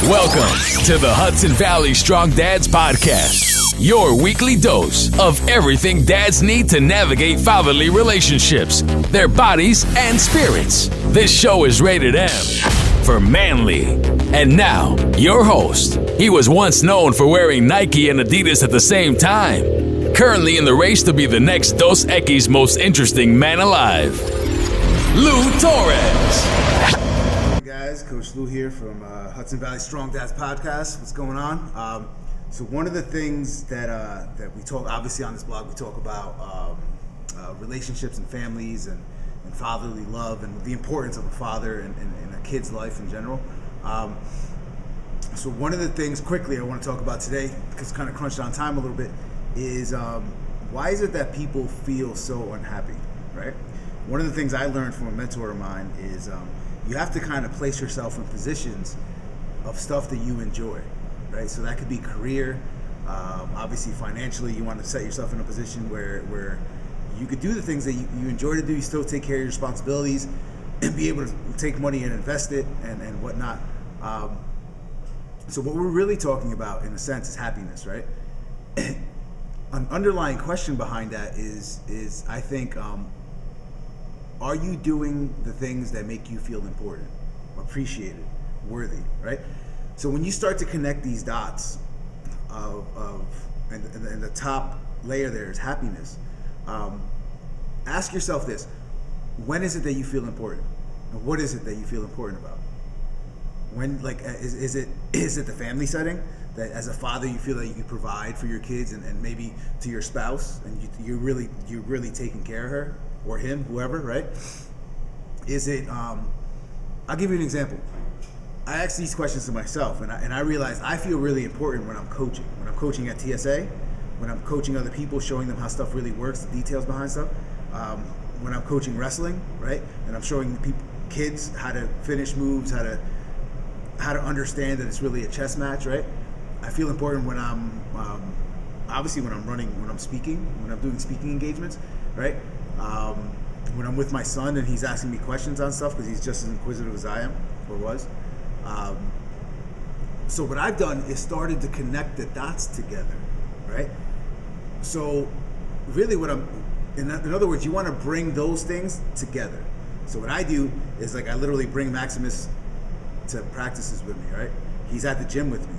Welcome to the Hudson Valley Strong Dads Podcast, your weekly dose of everything dads need to navigate fatherly relationships, their bodies, and spirits. This show is rated M for manly. And now, your host. He was once known for wearing Nike and Adidas at the same time. Currently in the race to be the next Dos Equis most interesting man alive, Lou Torres. Hey guys, Coach Lou here from Hudson Valley Strong Dads Podcast. What's going on? So one of the things that we talk, obviously on this blog, we talk about relationships and families and fatherly love and the importance of a father in a kid's life in general. So one of the things quickly I want to talk about today, because kind of crunched on time a little bit, is why is it that people feel so unhappy, right? One of the things I learned from a mentor of mine is you have to kind of place yourself in positions of stuff that you enjoy, right? So that could be career, obviously financially, you want to set yourself in a position where you could do the things that you enjoy to do, you still take care of your responsibilities, and be able to take money and invest it and whatnot. So what we're really talking about, in a sense, is happiness, right? An underlying question behind that is I think, are you doing the things that make you feel important, appreciated, worthy, right? So when you start to connect these dots and the top layer there is happiness, ask yourself this: when is it that you feel important? And what is it that you feel important about? When, like, is it the family setting that as a father you feel that you can provide for your kids and maybe to your spouse, and you're really taking care of her or him, whoever, right? Is it? I'll give you an example. I ask these questions to myself, and I realize I feel really important when I'm coaching. When I'm coaching at TSA, when I'm coaching other people, showing them how stuff really works, the details behind stuff. When I'm coaching wrestling, right, and I'm showing kids how to finish moves, how to understand that it's really a chess match, right? I feel important when I'm obviously when I'm running, when I'm speaking, when I'm doing speaking engagements, right? When I'm with my son and he's asking me questions on stuff because he's just as inquisitive as I am or was. So what I've done is started to connect the dots together, right? So really in other words, you want to bring those things together. So what I do is, like, I literally bring Maximus to practices with me, right? He's at the gym with me.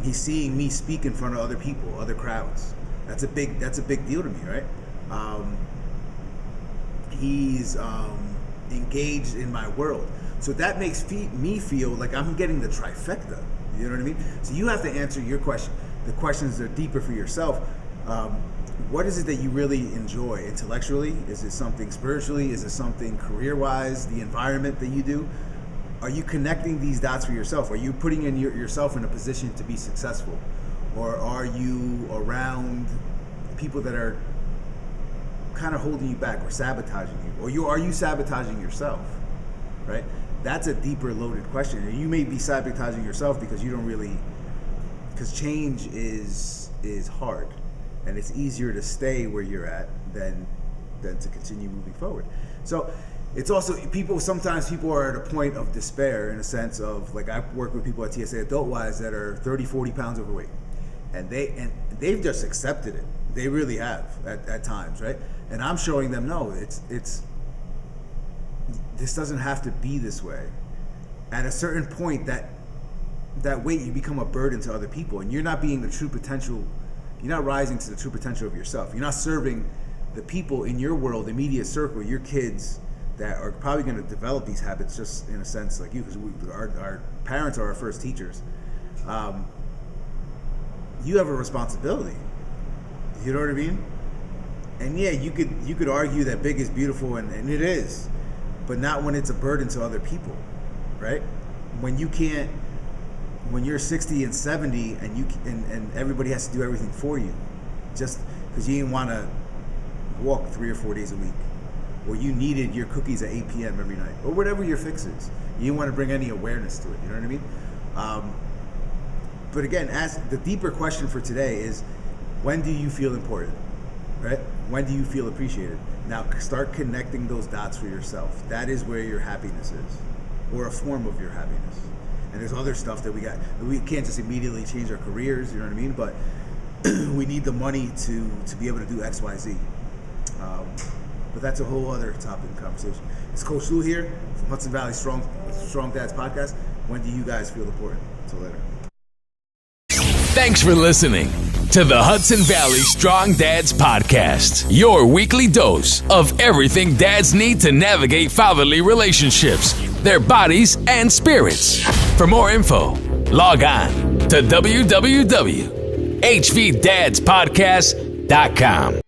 He's seeing me speak in front of other people, other crowds. That's a big deal to me, right? He's engaged in my world. So that makes me feel like I'm getting the trifecta. You know what I mean? So you have to answer your question. The questions are deeper for yourself. What is it that you really enjoy intellectually? Is it something spiritually? Is it something career-wise? The environment that you do? Are you connecting these dots for yourself? Are you putting yourself in a position to be successful? Or are you around people that are kind of holding you back or sabotaging you? Or are you sabotaging yourself, right? That's a deeper loaded question. And you may be sabotaging yourself because because change is hard. And it's easier to stay where you're at than to continue moving forward. So it's also, sometimes people are at a point of despair, in a sense of, like, I've worked with people at TSA adult-wise that are 30, 40 pounds overweight. And they've just accepted it. They really have at times, right? And I'm showing them, no, this doesn't have to be this way. At a certain point, that weight, you become a burden to other people, and you're not being the true potential. You're not rising to the true potential of yourself. You're not serving the people in your world, immediate circle, your kids that are probably going to develop these habits, just in a sense like you, because our parents are our first teachers. You have a responsibility. You know what I mean? And yeah, you could argue that big is beautiful, and it is, but not when it's a burden to other people, right? When you're 60 and 70 and everybody has to do everything for you, just because you didn't want to walk 3 or 4 days a week, or you needed your cookies at 8 p.m. every night, or whatever your fix is. You didn't want to bring any awareness to it, you know what I mean? But again, the deeper question for today is, when do you feel important, right? When do you feel appreciated? Now start connecting those dots for yourself. That is where your happiness is, or a form of your happiness. And there's other stuff that we got. We can't just immediately change our careers, you know what I mean? But we need the money to be able to do X, Y, Z. But that's a whole other topic of conversation. It's Coach Lou here from Hudson Valley Strong Dads Podcast. When do you guys feel important? Until later. Thanks for listening to the Hudson Valley Strong Dads Podcast, your weekly dose of everything dads need to navigate fatherly relationships, their bodies, and spirits. For more info, log on to www.hvdadspodcast.com.